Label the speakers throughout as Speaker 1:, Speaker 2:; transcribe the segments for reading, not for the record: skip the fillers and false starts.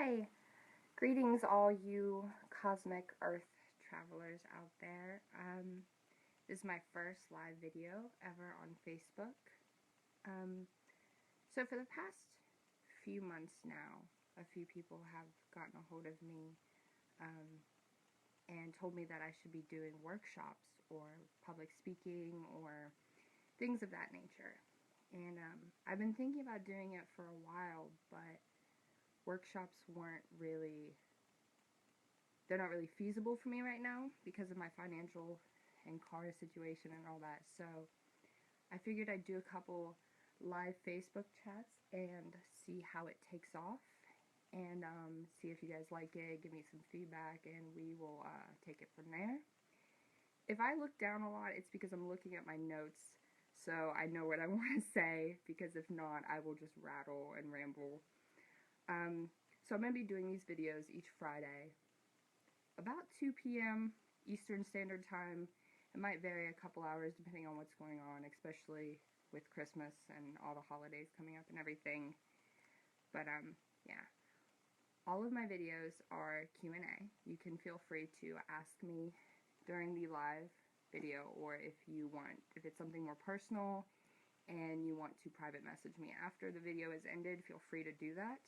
Speaker 1: Hi! Greetings, all you cosmic earth travelers out there. This is my first live video ever on Facebook. So for the past few months now, a few people have gotten a hold of me and told me that I should be doing workshops or public speaking or things of that nature. And I've been thinking about doing it for a while, but workshops they're not really feasible for me right now because of my financial and car situation and all that. So I figured I'd do a couple live Facebook chats and see how it takes off, and see if you guys like it, give me some feedback, and we will take it from there. If I look down a lot, it's because I'm looking at my notes, so I know what I want to say, because if not, I will just rattle and ramble. So I'm going to be doing these videos each Friday, about 2 p.m. Eastern Standard Time. It might vary a couple hours depending on what's going on, especially with Christmas and all the holidays coming up and everything. But yeah. All of my videos are Q&A. You can feel free to ask me during the live video, or if it's something more personal and you want to private message me after the video is ended, feel free to do that.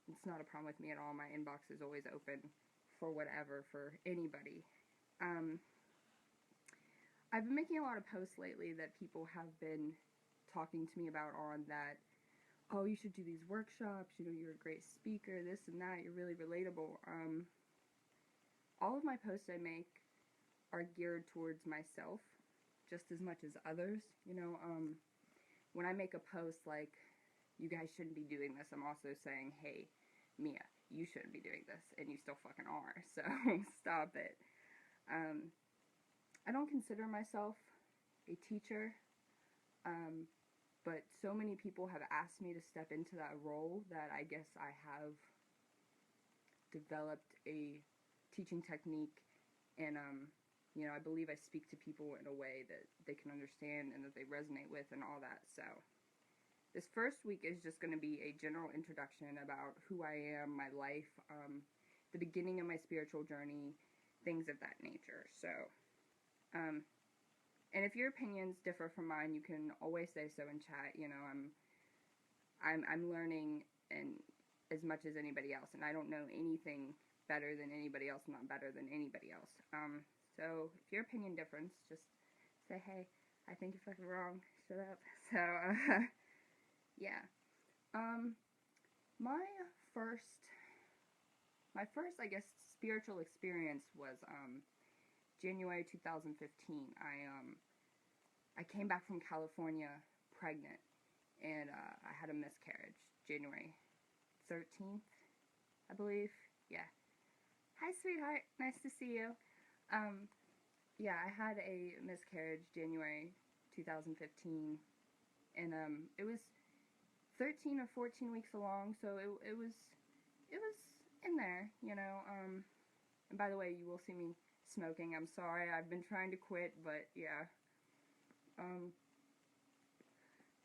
Speaker 1: It's not a problem with me at all. My inbox is always open for whatever, for anybody. I've been making a lot of posts lately that people have been talking to me about on that, oh, you should do these workshops, you know, you're a great speaker, this and that, you're really relatable. All of my posts I make are geared towards myself just as much as others, you know. When I make a post like, you guys shouldn't be doing this, I'm also saying, hey, Mia, you shouldn't be doing this, and you still fucking are, so stop it. I don't consider myself a teacher, but so many people have asked me to step into that role that I guess I have developed a teaching technique, and you know, I believe I speak to people in a way that they can understand and that they resonate with and all that. So this first week is just going to be a general introduction about who I am, my life, the beginning of my spiritual journey, things of that nature. So, and if your opinions differ from mine, you can always say so in chat. You know, I'm learning and as much as anybody else, and I don't know anything better than anybody else. I'm not better than anybody else. So if your opinion differs, just say, hey, I think you're fucking wrong. Shut up. So, yeah. My first, I guess, spiritual experience was, January 2015. I came back from California pregnant, and, I had a miscarriage, January 13th, I believe. Yeah. Hi, sweetheart. Nice to see you. Yeah, I had a miscarriage January 2015, and, it was 13 or 14 weeks along, so it was in there, you know. And by the way, you will see me smoking. I'm sorry, I've been trying to quit, but yeah.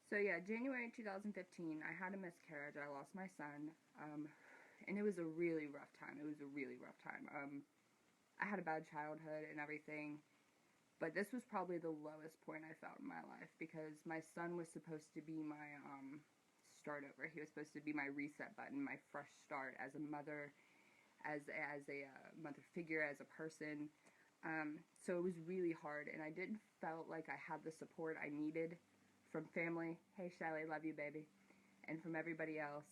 Speaker 1: So yeah, January 2015, I had a miscarriage. I lost my son, and it was a really rough time. It was a really rough time. I had a bad childhood and everything, but this was probably the lowest point I felt in my life, because my son was supposed to be my, start over. He was supposed to be my reset button, my fresh start as a mother, as a mother figure, as a person. So it was really hard, and I didn't felt like I had the support I needed from family. Hey, Shelly, love you, baby. And from everybody else.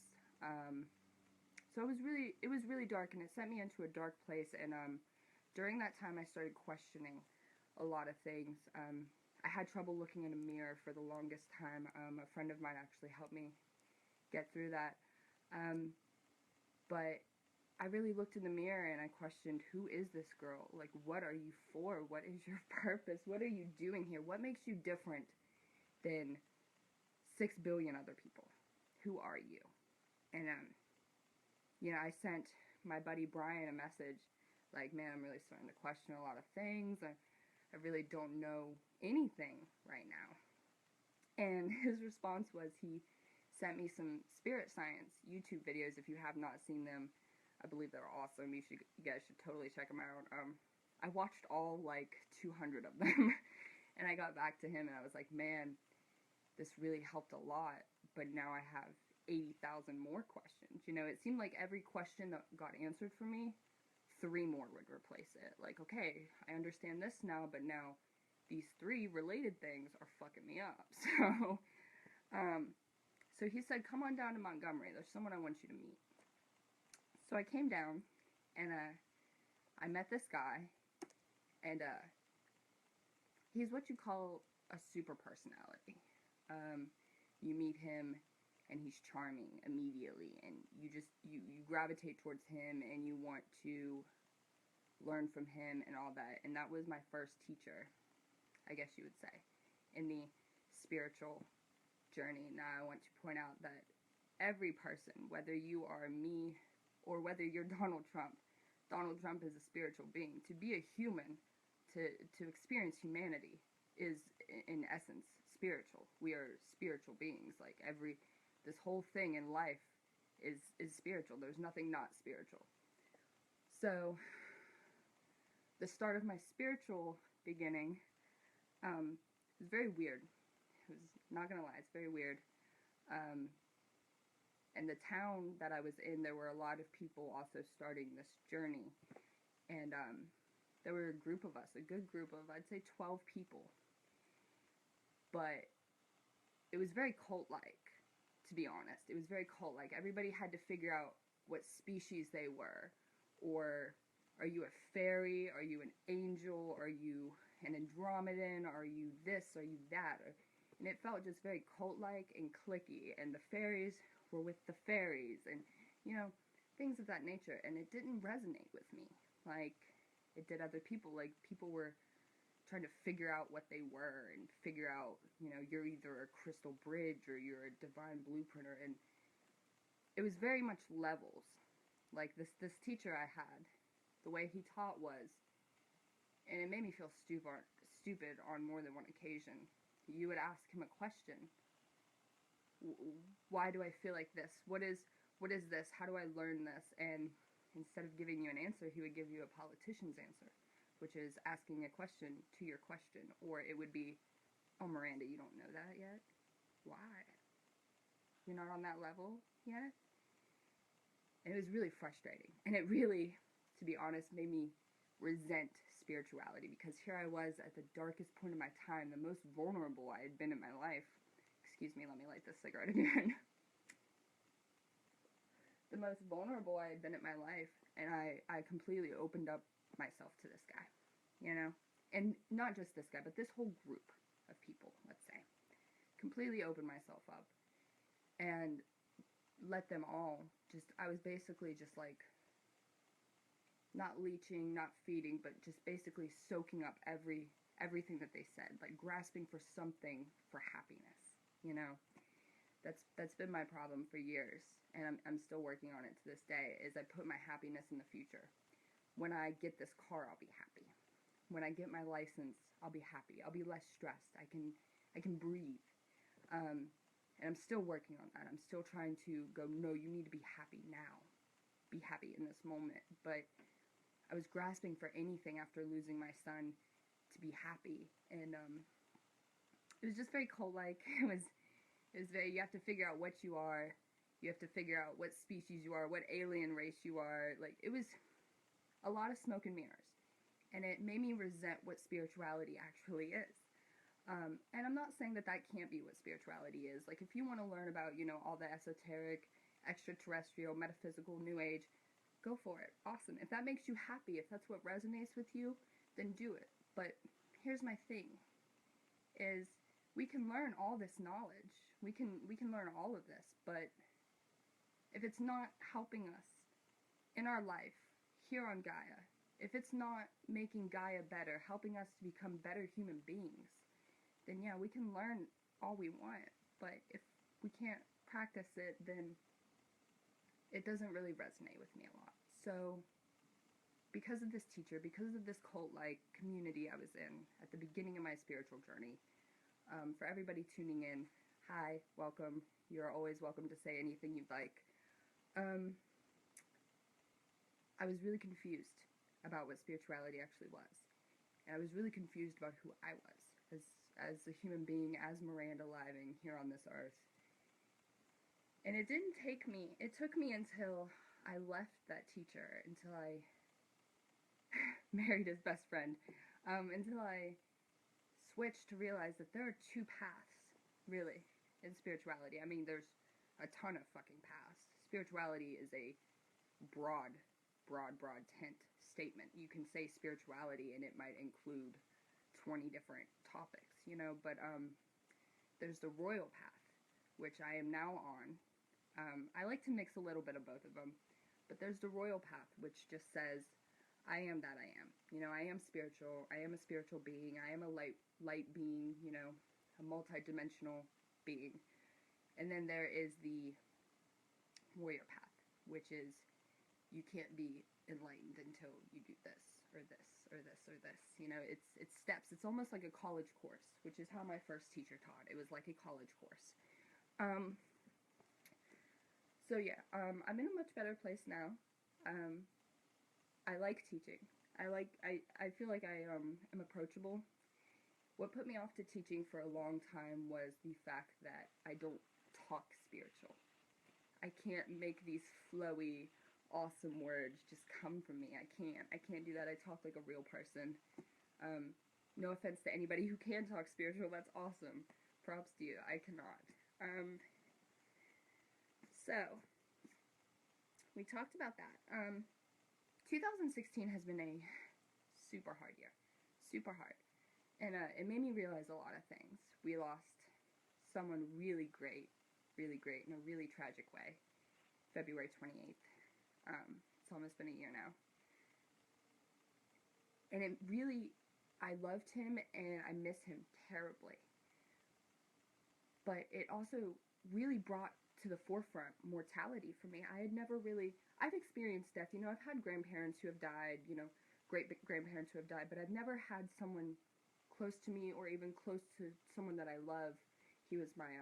Speaker 1: So it was really dark, and it sent me into a dark place, and during that time I started questioning a lot of things. I had trouble looking in a mirror for the longest time. A friend of mine actually helped me get through that. But I really looked in the mirror and I questioned, who is this girl? Like, what are you for? What is your purpose? What are you doing here? What makes you different than 6 billion other people? Who are you? And, you know, I sent my buddy Brian a message, like, man, I'm really starting to question a lot of things. I really don't know anything right now. And his response was, he sent me some spirit science YouTube videos. If you have not seen them, I believe they're awesome. You guys should totally check them out. I watched all like 200 of them, and I got back to him and I was like, man, this really helped a lot. But now I have 80,000 more questions. You know, it seemed like every question that got answered for me, 3 more would replace it. Like, okay, I understand this now, but now these 3 related things are fucking me up. So he said, come on down to Montgomery. There's someone I want you to meet. So I came down, and I met this guy, and he's what you call a super personality. You meet him, and he's charming immediately, and you gravitate towards him, and you want to learn from him and all that. And that was my first teacher, I guess you would say, in the spiritual journey. Now I want to point out that every person, whether you are me or whether you're Donald Trump is a spiritual being. To be a human, to experience humanity, is in essence spiritual. We are spiritual beings. Like this whole thing in life is spiritual. There's nothing not spiritual. So the start of my spiritual beginning was very weird. It was, not gonna lie, it's very weird. And the town that I was in, there were a lot of people also starting this journey. And there were a group of us, a good group of, I'd say 12 people. But it was very cult-like, to be honest. It was very cult-like. Everybody had to figure out what species they were. Or, are you a fairy? Are you an angel? Are you an Andromedan? Are you this? Are you that? And it felt just very cult-like and cliquey, and the fairies were with the fairies, and, you know, things of that nature, and it didn't resonate with me like it did other people. Like, people were trying to figure out what they were, and figure out, you know, you're either a crystal bridge, or you're a divine blueprinter, and it was very much levels. Like, this teacher I had, the way he taught was, and it made me feel stupid on more than one occasion. You would ask him a question. Why do I feel like this? What is this? How do I learn this? And instead of giving you an answer, he would give you a politician's answer, which is asking a question to your question. Or it would be, oh, Miranda, you don't know that yet? Why? You're not on that level yet? And it was really frustrating. And it really, to be honest, made me resent spirituality, because here I was at the darkest point of my time, the most vulnerable I had been in my life. Excuse me, let me light this cigarette again. The most vulnerable I had been in my life, and I completely opened up myself to this guy, you know? And not just this guy, but this whole group of people, let's say. Completely opened myself up, and let them all I was basically just like, not leeching, not feeding, but just basically soaking up everything that they said, like grasping for something for happiness, you know? That's been my problem for years, and I'm still working on it to this day, is I put my happiness in the future. When I get this car, I'll be happy. When I get my license, I'll be happy. I'll be less stressed. I can breathe. And I'm still working on that. I'm still trying to go, no, you need to be happy now. Be happy in this moment. But I was grasping for anything after losing my son to be happy, and it was just very cult-like. It was very, you have to figure out what you are, you have to figure out what species you are, what alien race you are. Like, it was a lot of smoke and mirrors, and it made me resent what spirituality actually is. And I'm not saying that can't be what spirituality is. Like, if you want to learn about, you know, all the esoteric, extraterrestrial, metaphysical, new age, go for it. Awesome. If that makes you happy, if that's what resonates with you, then do it. But here's my thing, is we can learn all this knowledge. We can learn all of this, but if it's not helping us in our life here on Gaia, if it's not making Gaia better, helping us to become better human beings, then yeah, we can learn all we want. But if we can't practice it, then it doesn't really resonate with me a lot. So, because of this teacher, because of this cult-like community I was in at the beginning of my spiritual journey, for everybody tuning in, hi, welcome. You're always welcome to say anything you'd like. Um, I was really confused about what spirituality actually was. And I was really confused about who I was as a human being, as Miranda Living here on this earth. And it took me until I left that teacher, until I married his best friend, until I switched to realize that there are two paths, really, in spirituality. I mean, there's a ton of fucking paths. Spirituality is a broad, broad tent statement. You can say spirituality and it might include 20 different topics, but there's the royal path, which I am now on. I like to mix a little bit of both of them, but there's the royal path, which just says, I am that I am. I am spiritual. I am a spiritual being. I am a light being, a multi-dimensional being. And then there is the warrior path, which is you can't be enlightened until you do this or this or this or this. It's steps. It's almost like a college course, which is how my first teacher taught. It was like a college course. So yeah, I'm in a much better place now. I like teaching. I feel like I am approachable. What put me off to teaching for a long time was the fact that I don't talk spiritual. I can't make these flowy, awesome words just come from me. I can't do that. I talk like a real person. No offense to anybody who can talk spiritual. That's awesome. Props to you. I cannot. So, we talked about that. 2016 has been a super hard year. Super hard. And it made me realize a lot of things. We lost someone really great in a really tragic way. February 28th. It's almost been a year now. And it really, I loved him and I miss him terribly. But it also really brought to the forefront mortality for me. I had never really, I've experienced death. I've had grandparents who have died, great grandparents who have died, but I've never had someone close to me or even close to someone that I love. He was my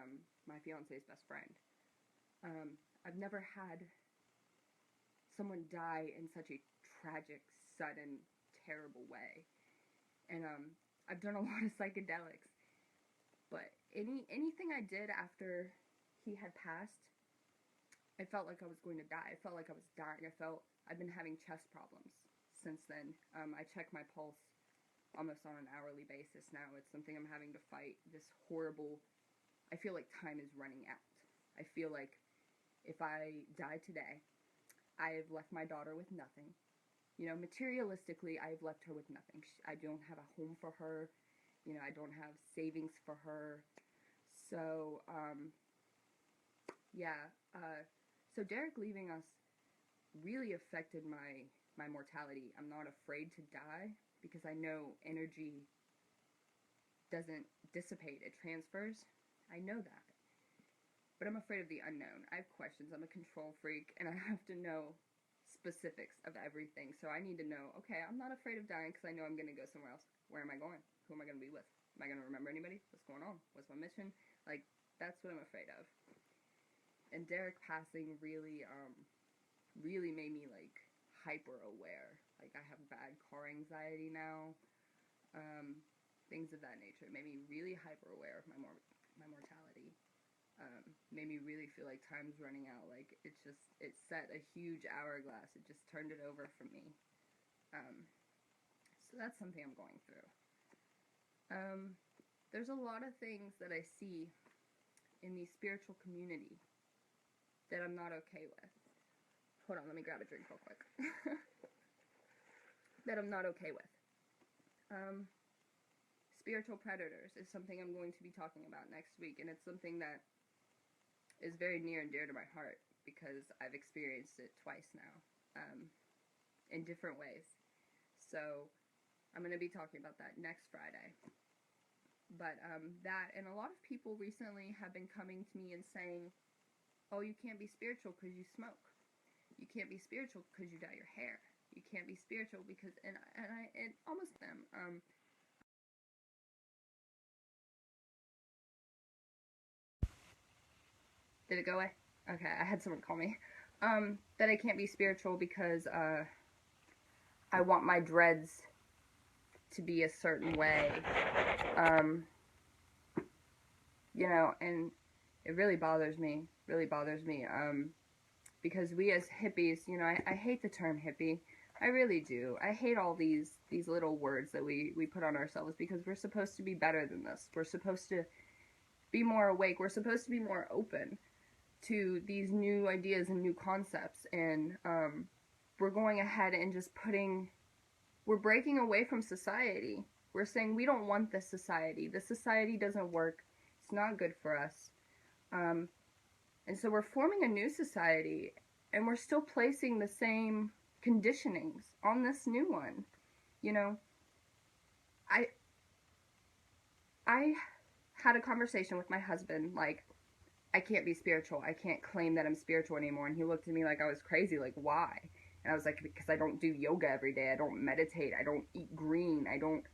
Speaker 1: fiance's best friend. I've never had someone die in such a tragic, sudden, terrible way. And I've done a lot of psychedelics, but anything I did after he had passed, I felt like I was going to die. I felt like I was dying. I've been having chest problems since then. I check my pulse almost on an hourly basis now. It's something I'm having to fight. This horrible, I feel like time is running out. I feel like if I die today, I have left my daughter with nothing. Materialistically, I've left her with nothing. I don't have a home for her. I don't have savings for her. So, yeah. So Derek leaving us really affected my mortality. I'm not afraid to die because I know energy doesn't dissipate. It transfers. I know that. But I'm afraid of the unknown. I have questions. I'm a control freak, and I have to know specifics of everything. So I need to know, okay, I'm not afraid of dying because I know I'm going to go somewhere else. Where am I going? Who am I going to be with? Am I going to remember anybody? What's going on? What's my mission? Like, that's what I'm afraid of. And Derek passing really made me, like, hyper aware. Like, I have bad car anxiety now. Things of that nature. It made me really hyper aware of my mortality. Made me really feel like time's running out. Like, it set a huge hourglass. It just turned it over for me. So that's something I'm going through. There's a lot of things that I see in the spiritual community that I'm not okay with. Hold on, let me grab a drink real quick. That I'm not okay with. Spiritual predators is something I'm going to be talking about next week, and it's something that is very near and dear to my heart because I've experienced it twice now, in different ways. So I'm going to be talking about that next Friday. But that, and a lot of people recently have been coming to me and saying, oh, you can't be spiritual because you smoke. You can't be spiritual because you dye your hair. You can't be spiritual because, and almost them. Did it go away? Okay, I had someone call me. That I can't be spiritual because I want my dreads to be a certain way. You know, and it really bothers me. Because we as hippies, you know, I hate the term hippie. I really do. I hate all these little words that we put on ourselves because we're supposed to be better than this. We're supposed to be more awake. We're supposed to be more open to these new ideas and new concepts. And we're going ahead and just we're breaking away from society. We're saying we don't want this society. This society doesn't work. It's not good for us. And so we're forming a new society, and we're still placing the same conditionings on this new one. You know, I had a conversation with my husband, like, I can't be spiritual. I can't claim that I'm spiritual anymore. And he looked at me like I was crazy, like, why? And I was like, because I don't do yoga every day. I don't meditate. I don't eat green. I don't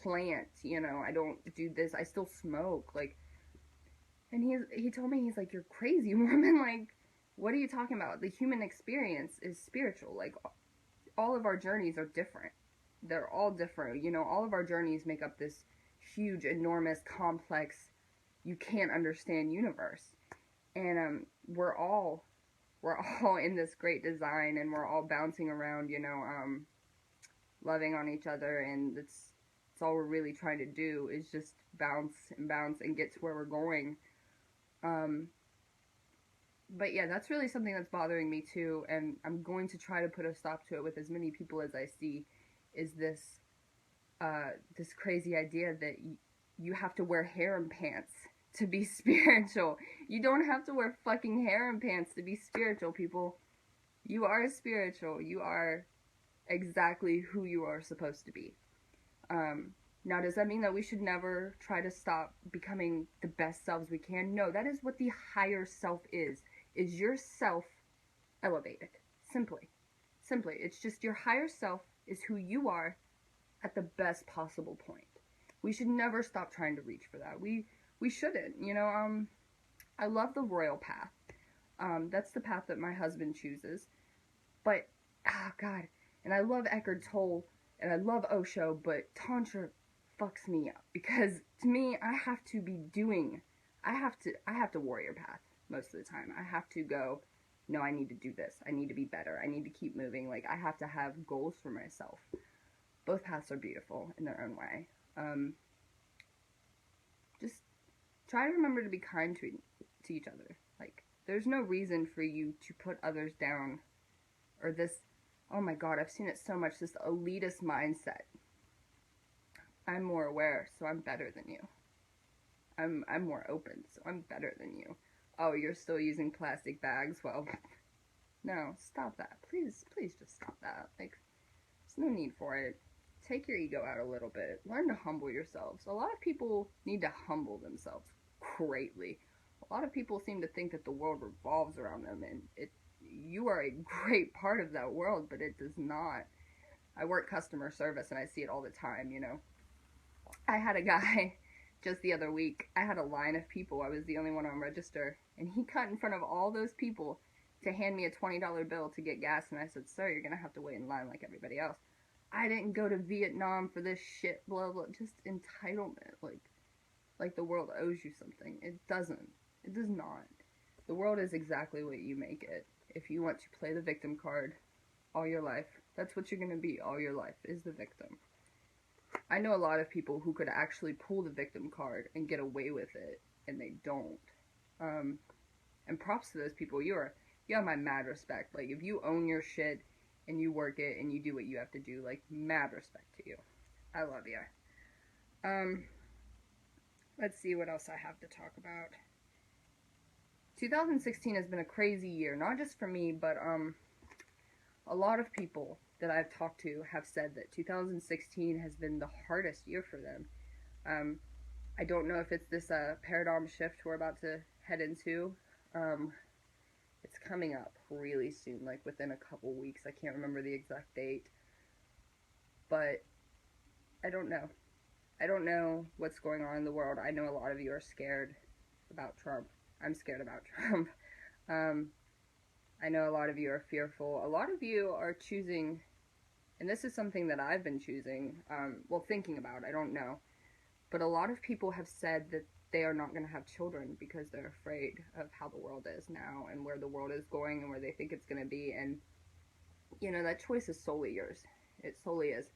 Speaker 1: plant, you know, I don't do this. I still smoke, like. And he told me, he's like, you're crazy, woman. Like, what are you talking about? The human experience is spiritual. Like, all of our journeys are different. They're all different. You know, all of our journeys make up this huge, enormous, complex, you can't understand universe. And we're all in this great design, and we're all bouncing around, you know, loving on each other, and it's all we're really trying to do is just bounce and get to where we're going. But yeah, that's really something that's bothering me too, and I'm going to try to put a stop to it with as many people as I see, is this crazy idea that you have to wear harem pants to be spiritual. You don't have to wear fucking harem pants to be spiritual, people. You are spiritual. You are exactly who you are supposed to be. Now, does that mean that we should never try to stop becoming the best selves we can? No, that is what the higher self is yourself elevated. Simply. It's just your higher self is who you are at the best possible point. We should never stop trying to reach for that. We shouldn't, you know. I love the royal path. That's the path that my husband chooses. But, God, and I love Eckhart Tolle, and I love Osho, but Tantra fucks me up, because to me, I have to warrior path most of the time. I have to go, no, I need to do this. I need to be better. I need to keep moving. Like, I have to have goals for myself. Both paths are beautiful in their own way. Just try to remember to be kind to each other. Like, there's no reason for you to put others down, or this, oh my God, I've seen it so much, this elitist mindset. I'm more aware, so I'm better than you. I'm more open, so I'm better than you. Oh, you're still using plastic bags? Well, no, stop that. Please just stop that. Like, there's no need for it. Take your ego out a little bit. Learn to humble yourselves. A lot of people need to humble themselves greatly. A lot of people seem to think that the world revolves around them, and you are a great part of that world, but it does not. I work customer service, and I see it all the time, you know. I had a guy just the other week. I had a line of people. I was the only one on register, and he cut in front of all those people to hand me a $20 bill to get gas, and I said, sir, you're going to have to wait in line like everybody else. I didn't go to Vietnam for this shit, blah, blah, just entitlement. Like the world owes you something. It doesn't. It does not. The world is exactly what you make it. If you want to play the victim card all your life, that's what you're going to be all your life, is the victim. I know a lot of people who could actually pull the victim card and get away with it, and they don't. And props to those people. You have my mad respect. Like, if you own your shit and you work it and you do what you have to do, like, mad respect to you. I love you. Let's see what else I have to talk about. 2016 has been a crazy year, not just for me, but a lot of people that I've talked to have said that 2016 has been the hardest year for them. I don't know if it's this paradigm shift we're about to head into. It's coming up really soon, like within a couple weeks. I can't remember the exact date. But I don't know. I don't know what's going on in the world. I know a lot of you are scared about Trump. I'm scared about Trump. I know a lot of you are fearful. A lot of you are choosing, and this is something that I've been choosing, thinking about, I don't know. But a lot of people have said that they are not going to have children because they're afraid of how the world is now and where the world is going and where they think it's going to be. And, that choice is solely yours. It solely is.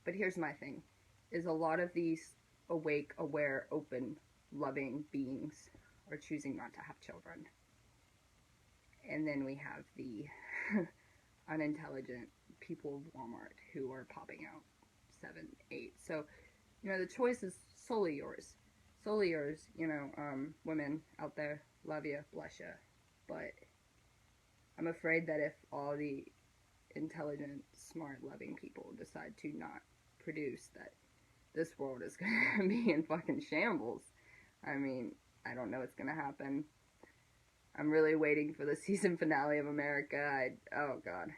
Speaker 1: But here's my thing, is a lot of these awake, aware, open, loving beings are choosing not to have children. And then we have the unintelligent people of Walmart who are popping out 7, 8. So, the choice is solely yours. Solely yours, women out there, love you, bless you. But I'm afraid that if all the intelligent, smart, loving people decide to not produce, that this world is going to be in fucking shambles. I mean, I don't know what's going to happen. I'm really waiting for the season finale of America. Oh god.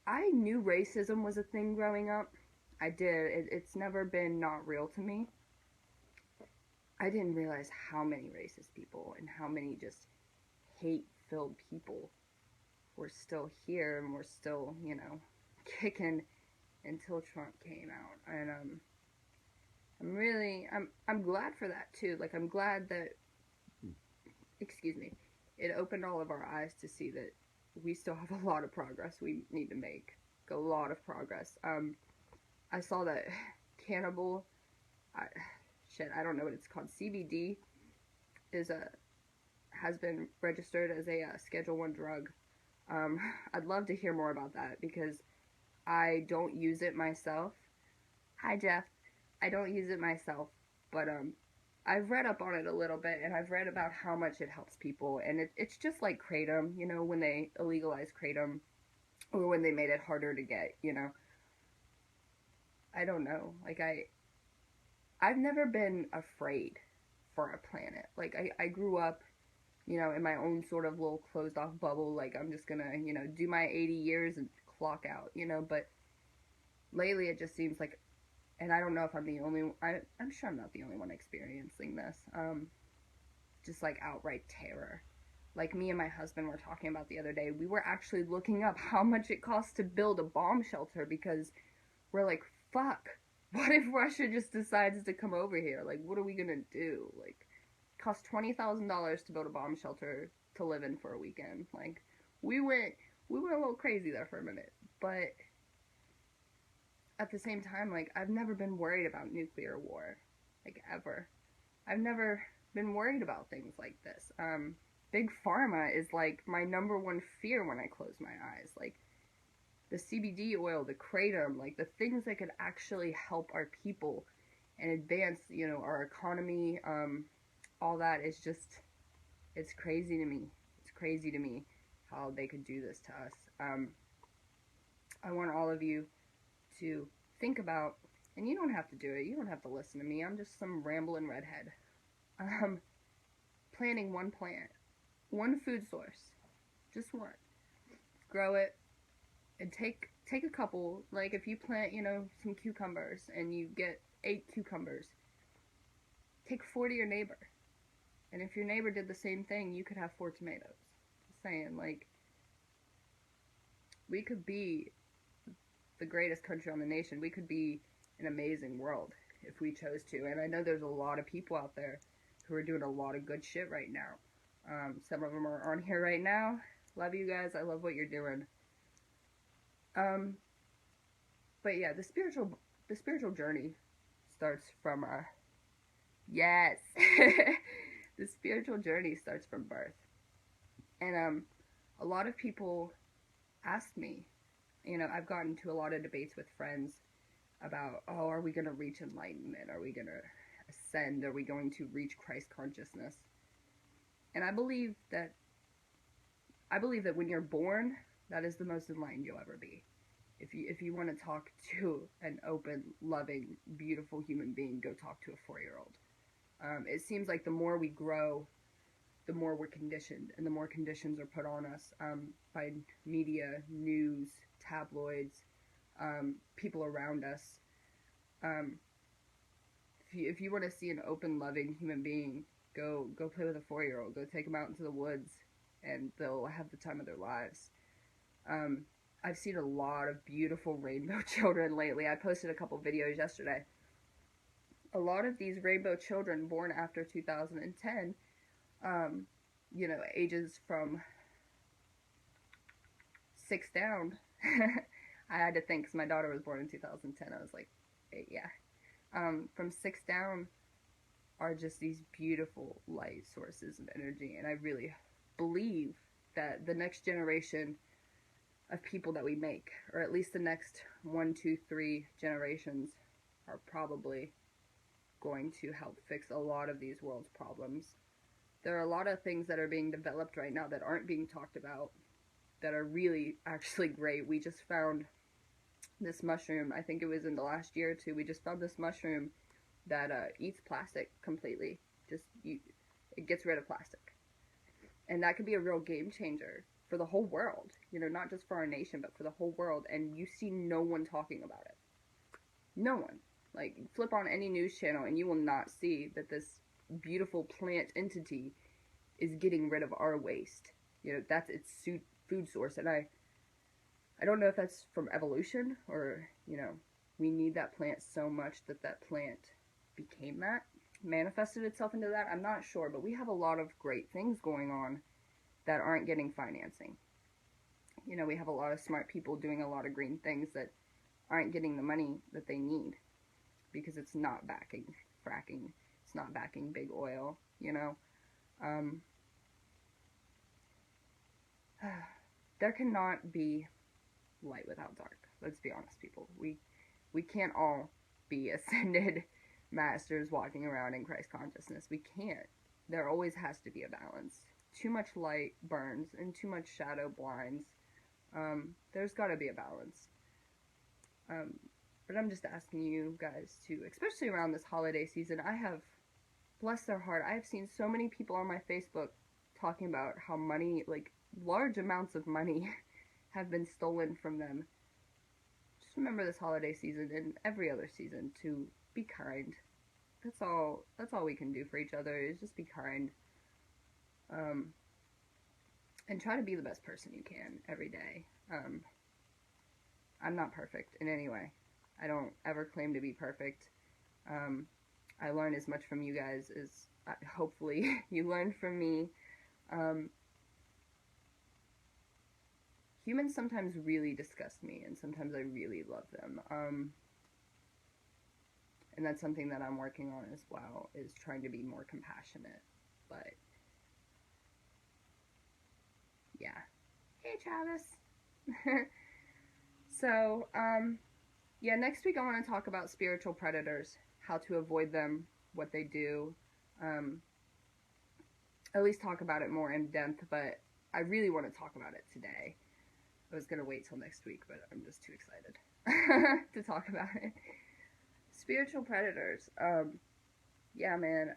Speaker 1: I knew racism was a thing growing up. I did. It's never been not real to me. I didn't realize how many racist people and how many just hate-filled people were still here and were still, kicking until Trump came out. And I'm glad for that too. Like, I'm glad that, it opened all of our eyes to see that we still have a lot of progress we need to make. A lot of progress. I saw that cannabis, I don't know what it's called, CBD has been registered as a Schedule 1 drug. I'd love to hear more about that because I don't use it myself. Hi, Jeff. I don't use it myself, but I've read up on it a little bit, and I've read about how much it helps people, and it's just like Kratom, when they illegalized Kratom, or when they made it harder to get, I don't know, like, I've never been afraid for a planet. Like, I grew up, in my own sort of little closed off bubble, like, I'm just gonna, do my 80 years and clock out, but lately it just seems like, and I don't know if I'm the only, I'm sure I'm not the only one experiencing this, just like outright terror. Like, me and my husband were talking about the other day, we were actually looking up how much it costs to build a bomb shelter because we're like, fuck, what if Russia just decides to come over here? Like, what are we gonna do? Like, it costs $20,000 to build a bomb shelter to live in for a weekend. Like, we went a little crazy there for a minute, but at the same time, like, I've never been worried about nuclear war, like, ever. I've never been worried about things like this. Big Pharma is, like, my number one fear when I close my eyes. Like, the CBD oil, the kratom, like, the things that could actually help our people and advance, our economy, all that is just, it's crazy to me. It's crazy to me how they could do this to us. I want all of you to think about, and you don't have to do it, you don't have to listen to me, I'm just some rambling redhead, planting one plant, one food source, just one, grow it, and take a couple, like, if you plant, some cucumbers, and you get 8 cucumbers, take 4 to your neighbor, and if your neighbor did the same thing, you could have 4 tomatoes. Just saying, like, we could be the greatest country on the nation. We could be an amazing world if we chose to. And I know there's a lot of people out there who are doing a lot of good shit right now. Some of them are on here right now. Love you guys. I love what you're doing. But yeah, the spiritual journey starts from yes. The spiritual journey starts from birth. And a lot of people ask me, I've gotten into a lot of debates with friends about, oh, are we going to reach enlightenment? Are we going to ascend? Are we going to reach Christ consciousness? And I believe that when you're born, that is the most enlightened you'll ever be. If you want to talk to an open, loving, beautiful human being, go talk to a 4-year-old. It seems like the more we grow, the more we're conditioned, and the more conditions are put on us by media, news, tabloids, people around us. if you want to see an open, loving human being, go play with a 4-year-old. Go take them out into the woods, and they'll have the time of their lives. I've seen a lot of beautiful rainbow children lately. I posted a couple videos yesterday. A lot of these rainbow children born after 2010, you know, ages from 6 down. I had to think because my daughter was born in 2010. I was like, yeah. From 6 down are just these beautiful light sources of energy, and I really believe that the next generation of people that we make, or at least the next 1, 2, 3 generations, are probably going to help fix a lot of these world's problems. There are a lot of things that are being developed right now that aren't being talked about that are really actually great. We just found this mushroom, I think it was in the last year or two, we just found this mushroom that eats plastic completely. It gets rid of plastic. And that could be a real game changer for the whole world, you know, not just for our nation, but for the whole world. And you see no one talking about it. No one. Like, flip on any news channel and you will not see that this beautiful plant entity is getting rid of our waste. You know, that's its food source. And I don't know if that's from evolution or, you know, we need that plant so much that that plant became that, manifested itself into that. I'm not sure, but we have a lot of great things going on that aren't getting financing. You know, we have a lot of smart people doing a lot of green things that aren't getting the money that they need because it's not backing fracking. It's not backing big oil, you know. There cannot be light without dark. Let's be honest, people. We can't all be ascended masters walking around in Christ consciousness. We can't. There always has to be a balance. Too much light burns and too much shadow blinds. There's got to be a balance. But I'm just asking you guys to, especially around this holiday season, I have, bless their heart, I have seen so many people on my Facebook talking about how money, like large amounts of money, have been stolen from them. Just remember this holiday season and every other season to be kind. That's all we can do for each other, is just be kind. And try to be the best person you can every day. I'm not perfect in any way. I don't ever claim to be perfect. I learn as much from you guys as hopefully you learned from me. Humans sometimes really disgust me, and sometimes I really love them. And that's something that I'm working on as well, is trying to be more compassionate. But yeah. Hey, Travis. So, yeah, next week I want to talk about spiritual predators, how to avoid them, what they do, at least talk about it more in depth, but I really want to talk about it today. I was going to wait till next week, but I'm just too excited to talk about it. Spiritual predators, yeah, man,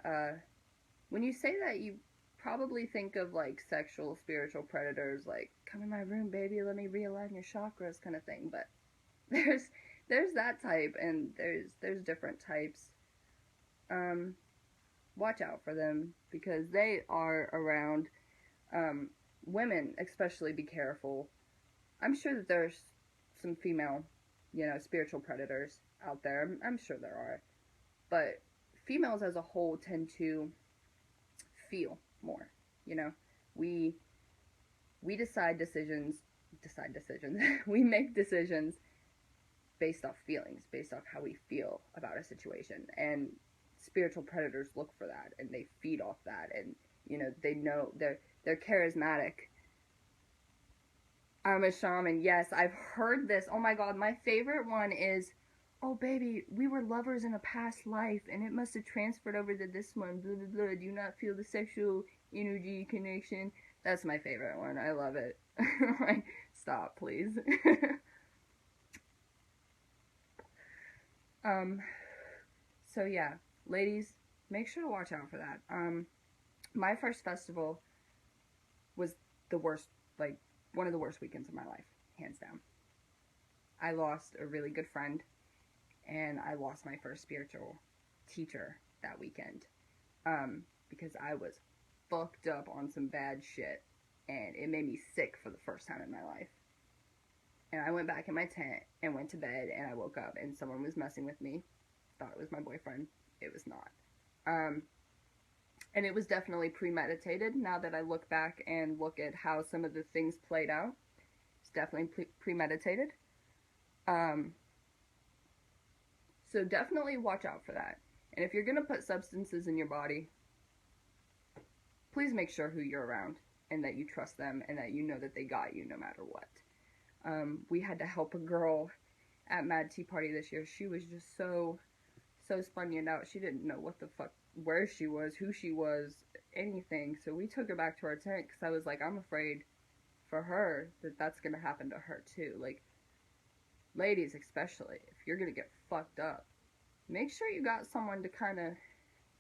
Speaker 1: when you say that, you probably think of, like, sexual spiritual predators, like, come in my room, baby, let me realign your chakras kind of thing, but there's that type, and there's different types. Watch out for them, because they are around. Women especially, be careful. I'm sure that there's some female, you know, spiritual predators out there. I'm sure there are. But females as a whole tend to feel more, you know. We decide decisions. We make decisions based off feelings, based off how we feel about a situation. And spiritual predators look for that, and they feed off that, and, you know, they know they're charismatic. I'm a shaman. Yes, I've heard this. Oh my god, my favorite one is, oh baby, we were lovers in a past life, and it must have transferred over to this one, blah blah blah, do you not feel the sexual energy connection? That's my favorite one. I love it. Like, stop, please. So yeah, ladies, make sure to watch out for that. My first festival was the worst, like, one of the worst weekends of my life, hands down. I lost a really good friend, and I lost my first spiritual teacher that weekend, because I was fucked up on some bad shit, and it made me sick for the first time in my life. And I went back in my tent and went to bed, and I woke up and someone was messing with me. Thought it was my boyfriend. It was not. And it was definitely premeditated. Now that I look back and look at how some of the things played out, it's definitely premeditated. So definitely watch out for that. And if you're going to put substances in your body, please make sure who you're around and that you trust them and that you know that they got you no matter what. We had to help a girl at Mad Tea Party this year. She was just so spun out. She didn't know what the fuck, where she was, who she was, anything. So we took her back to our tent because I was like, I'm afraid for her that that's going to happen to her too. Like, ladies especially, if you're going to get fucked up, make sure you got someone to kind of,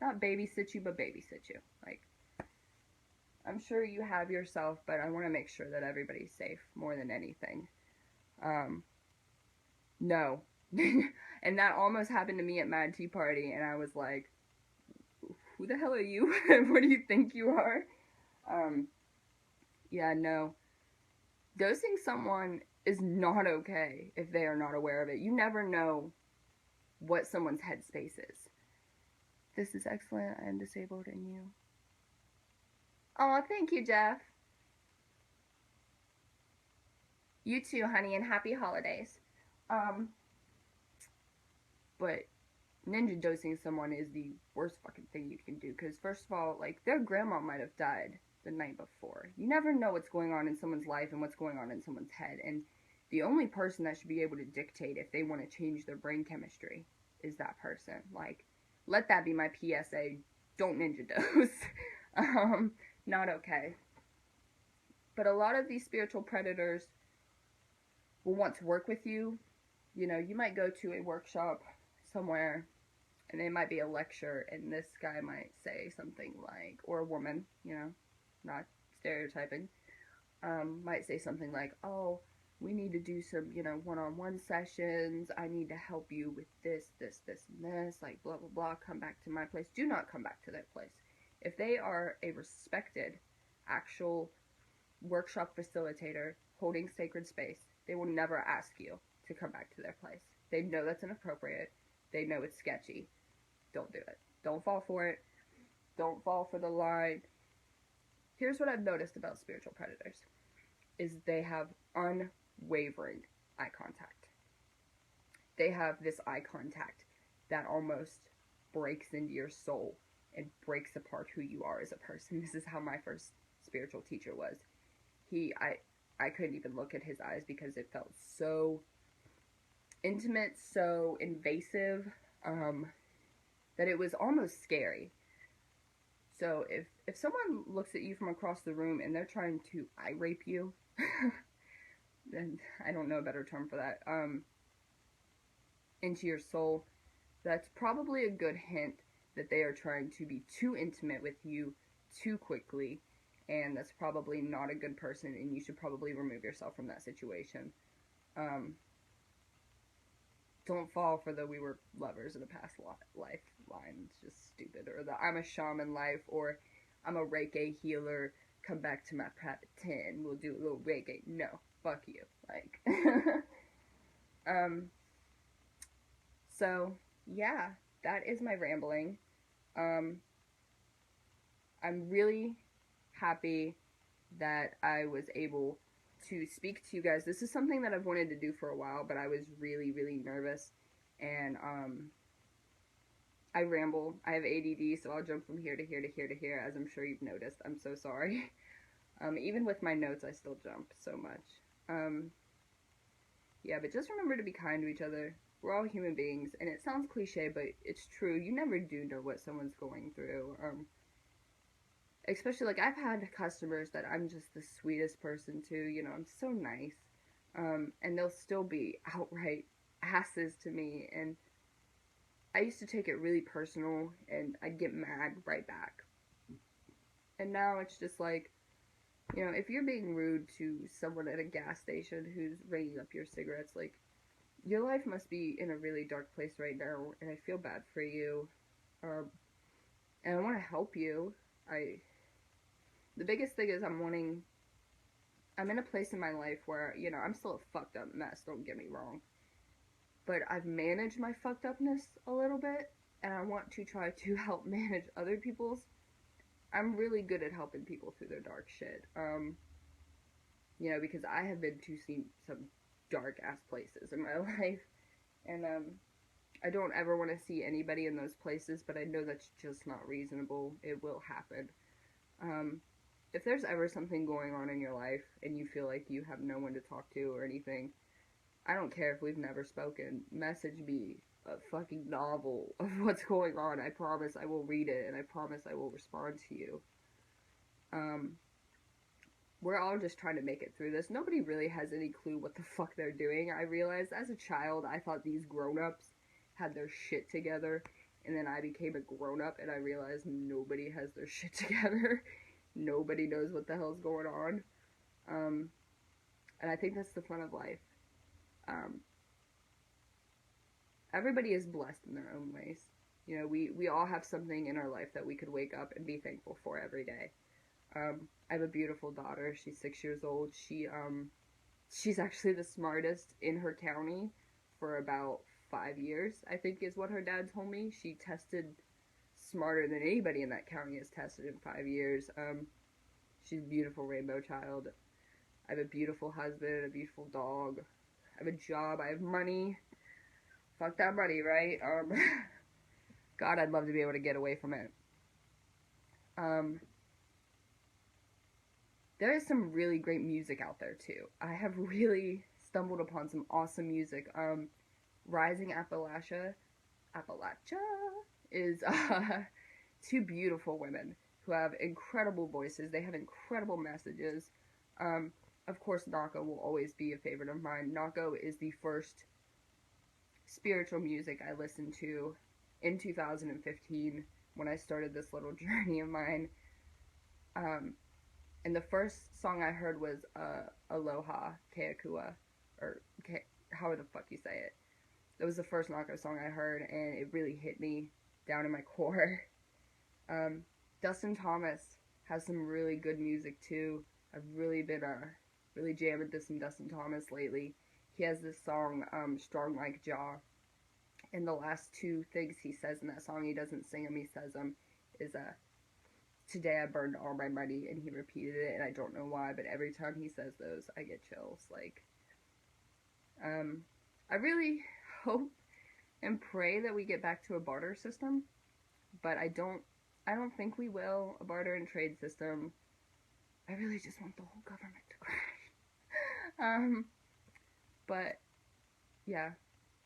Speaker 1: not babysit you, but babysit you. Like, I'm sure you have yourself, but I want to make sure that everybody's safe more than anything. No. And that almost happened to me at Mad Tea Party, and I was like, who the hell are you? What do you think you are? Yeah, no. Dosing someone is not okay if they are not aware of it. You never know what someone's headspace is. This is excellent. I am disabled and you. Oh, thank you, Jeff. You too, honey, and happy holidays. But ninja dosing someone is the worst fucking thing you can do. Because first of all, like, their grandma might have died the night before. You never know what's going on in someone's life and what's going on in someone's head. And the only person that should be able to dictate if they want to change their brain chemistry is that person. Like, let that be my PSA. Don't ninja dose. Not okay. But a lot of these spiritual predators will want to work with you. You know, you might go to a workshop somewhere, and it might be a lecture, and this guy might say something like, or a woman, you know, not stereotyping, might say something like, oh, we need to do some, you know, one-on-one sessions, I need to help you with this, this, and this, like, blah, blah, blah, come back to my place. Do not come back to their place. If they are a respected, actual workshop facilitator holding sacred space, they will never ask you to come back to their place. They know that's inappropriate. They know it's sketchy. Don't do it. Don't fall for it. Don't fall for the line. Here's what I've noticed about spiritual predators, is they have unwavering eye contact. They have this eye contact that almost breaks into your soul and breaks apart who you are as a person. This is how my first spiritual teacher was. I couldn't even look at his eyes because it felt so intimate, so invasive, that it was almost scary. So if someone looks at you from across the room and they're trying to eye rape you, then I don't know a better term for that, into your soul, that's probably a good hint that they are trying to be too intimate with you too quickly, and that's probably not a good person, and you should probably remove yourself from that situation. Don't fall for the we were lovers in a past life line. It's just stupid. Or the I'm a shaman life, or I'm a Reiki healer, come back to my private 10, we'll do a little Reiki. No, fuck you. Like, so, yeah, that is my rambling. I'm really happy that I was able to speak to you guys. This is something that I've wanted to do for a while, but I was really, really nervous, and I ramble. I have ADD, so I'll jump from here to here to here to here, as I'm sure you've noticed. I'm so sorry. Even with my notes, I still jump so much. Yeah, but just remember to be kind to each other. We're all human beings, and it sounds cliche, but it's true. You never do know what someone's going through. Especially, like, I've had customers that I'm just the sweetest person to, you know, I'm so nice, and they'll still be outright asses to me, and I used to take it really personal, and I'd get mad right back, and now it's just like, you know, if you're being rude to someone at a gas station who's ringing up your cigarettes, like, your life must be in a really dark place right now, and I feel bad for you. And I want to help you. The biggest thing is I'm in a place in my life where, you know, I'm still a fucked up mess, don't get me wrong. But I've managed my fucked upness a little bit, and I want to try to help manage other people's. I'm really good at helping people through their dark shit. You know, because I have been to some dark ass places in my life, and I don't ever want to see anybody in those places, but I know that's just not reasonable. It will happen. If there's ever something going on in your life and you feel like you have no one to talk to or anything, I don't care if we've never spoken. Message me a fucking novel of what's going on. I promise I will read it, and I promise I will respond to you. We're all just trying to make it through this. Nobody really has any clue what the fuck they're doing. I realized as a child, I thought these grown-ups had their shit together, and then I became a grown-up and I realized nobody has their shit together. Nobody knows what the hell's going on. And I think that's the fun of life. Everybody is blessed in their own ways. You know, we all have something in our life that we could wake up and be thankful for every day. I have a beautiful daughter. She's 6 years old. She's actually the smartest in her county for about 5 years, I think is what her dad told me. She tested smarter than anybody in that county has tested in 5 years. She's a beautiful rainbow child. I have a beautiful husband, a beautiful dog. I have a job. I have money. Fuck that money, right? God, I'd love to be able to get away from it. There is some really great music out there, too. I have really stumbled upon some awesome music. Rising Appalachia is two beautiful women who have incredible voices. They have incredible messages. Of course, Nako will always be a favorite of mine. Nako is the first spiritual music I listened to in 2015 when I started this little journey of mine. And the first song I heard was Aloha Keakua, or however the fuck you say it. That was the first Nako song I heard, and it really hit me down in my core. Dustin Thomas has some really good music too. I've really been really jamming to some Dustin Thomas lately. He has this song, Strong Like Jaw, and the last two things he says in that song, he doesn't sing them, he says them, is today I burned all my money, and he repeated it, and I don't know why, but every time he says those, I get chills. Like, I really hope and pray that we get back to a barter system, but I don't think we will. A barter and trade system. I really just want the whole government to crash. But yeah,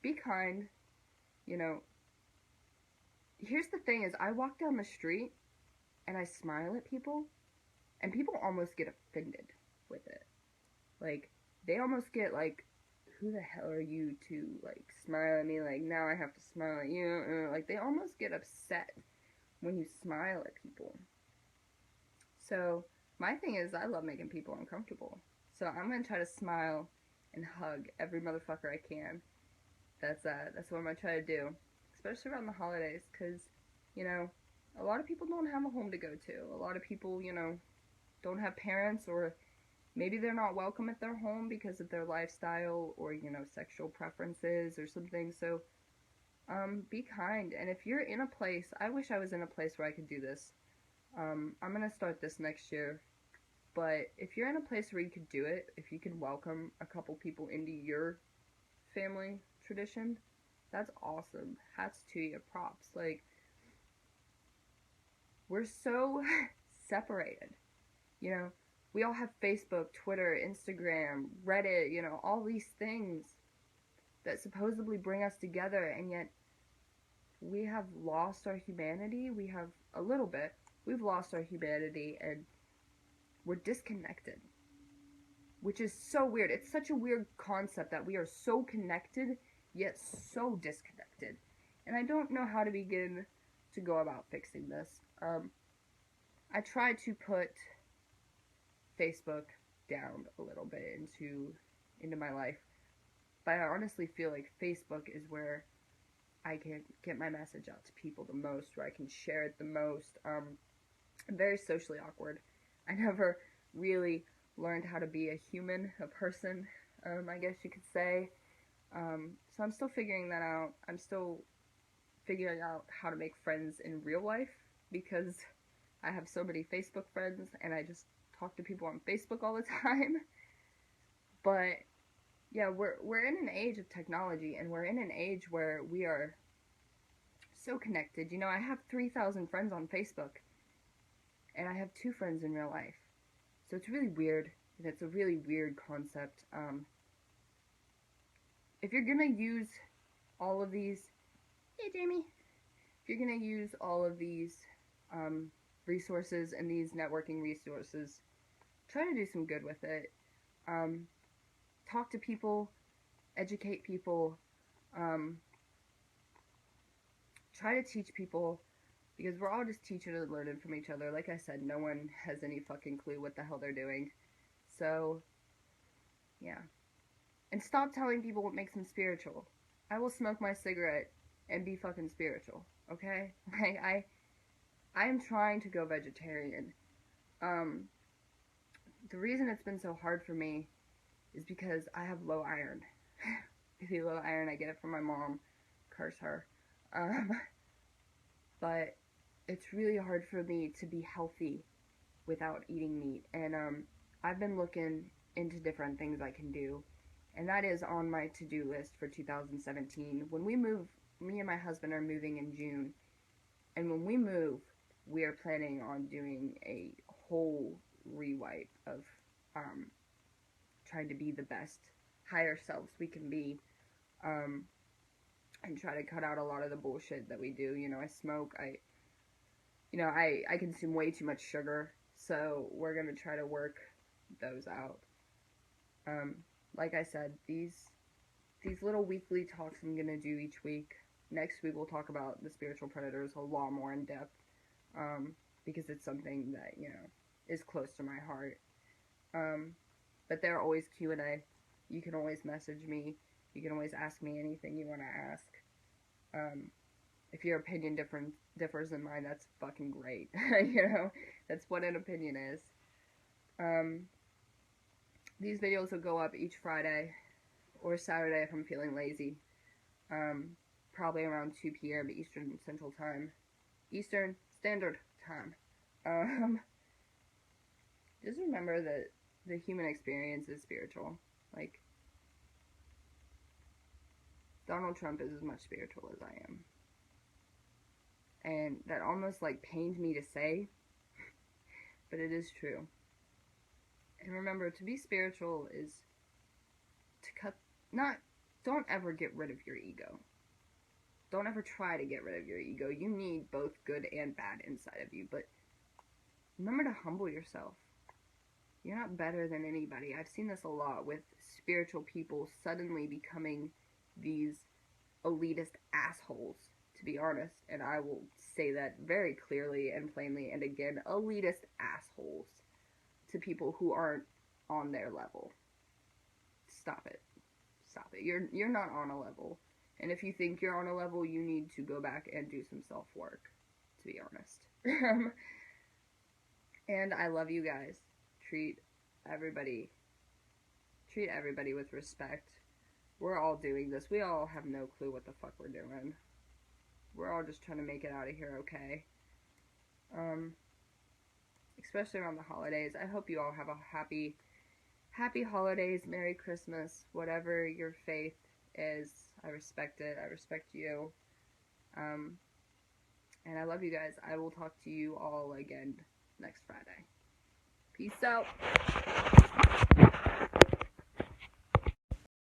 Speaker 1: be kind. You know, here's the thing: is I walk down the street and I smile at people, and people almost get offended with it. Like, they almost get like, who the hell are you to, like, smile at me? Like, now I have to smile at you. Like, they almost get upset when you smile at people. So, my thing is, I love making people uncomfortable. So, I'm gonna try to smile and hug every motherfucker I can. That's what I'm gonna try to do. Especially around the holidays, because, you know, a lot of people don't have a home to go to. A lot of people, you know, don't have parents, or maybe they're not welcome at their home because of their lifestyle or, you know, sexual preferences or something. So, be kind. And if you're in a place, I wish I was in a place where I could do this. I'm going to start this next year. But if you're in a place where you could do it, if you could welcome a couple people into your family tradition, that's awesome. Hats to you. Props. Like, we're so separated. You know, we all have Facebook, Twitter, Instagram, Reddit, you know, all these things that supposedly bring us together, and yet we have lost our humanity. We have a little bit. We've lost our humanity, and we're disconnected, which is so weird. It's such a weird concept that we are so connected, yet so disconnected. And I don't know how to begin to go about fixing this. I tried to put Facebook down a little bit into my life, but I honestly feel like Facebook is where I can get my message out to people the most, where I can share it the most. I'm very socially awkward. I never really learned how to be a human, a person, I guess you could say. So I'm still figuring that out. I'm still figuring out how to make friends in real life, because I have so many Facebook friends and I just talk to people on Facebook all the time. But yeah, we're in an age of technology, and we're in an age where we are so connected. You know, I have 3,000 friends on Facebook, and I have 2 friends in real life. So it's really weird, and it's a really weird concept. If you're gonna use all of these, hey Jamie, if you're gonna use all of these resources and these networking resources, try to do some good with it. Talk to people, educate people, try to teach people, because we're all just teaching and learning from each other. Like I said, no one has any fucking clue what the hell they're doing. So, yeah. And stop telling people what makes them spiritual. I will smoke my cigarette and be fucking spiritual, okay? Like, I am trying to go vegetarian. The reason it's been so hard for me is because I have low iron. Really low iron. I get it from my mom. Curse her. But it's really hard for me to be healthy without eating meat. And I've been looking into different things I can do. And that is on my to-do list for 2017. When we move, me and my husband are moving in June. And when we move, we are planning on doing a whole rewipe of trying to be the best higher selves we can be, and try to cut out a lot of the bullshit that we do. You know, I smoke, I consume way too much sugar, so we're gonna try to work those out. Like I said, these little weekly talks I'm gonna do each week. Next week we'll talk about the spiritual predators a lot more in depth, because it's something that, you know, is close to my heart. But they're always Q&A. You can always message me. You can always ask me anything you want to ask. If your opinion differs than mine, that's fucking great. You know, that's what an opinion is. These videos will go up each Friday or Saturday if I'm feeling lazy. Probably around 2 p.m. Eastern Central Time. Eastern Standard Time. Just remember that the human experience is spiritual. Like, Donald Trump is as much spiritual as I am. And that almost, like, pains me to say, but it is true. And remember, to be spiritual is to don't ever get rid of your ego. Don't ever try to get rid of your ego. You need both good and bad inside of you, but remember to humble yourself. You're not better than anybody. I've seen this a lot with spiritual people suddenly becoming these elitist assholes, to be honest. And I will say that very clearly and plainly, and again, elitist assholes to people who aren't on their level. Stop it. Stop it. You're not on a level. And if you think you're on a level, you need to go back and do some self-work, to be honest. And I love you guys. Treat everybody with respect. We're all doing this. We all have no clue what the fuck we're doing. We're all just trying to make it out of here okay. Especially around the holidays. I hope you all have a happy holidays, Merry Christmas, whatever your faith is. I respect it. I respect you. And I love you guys. I will talk to you all again next Friday. Peace out.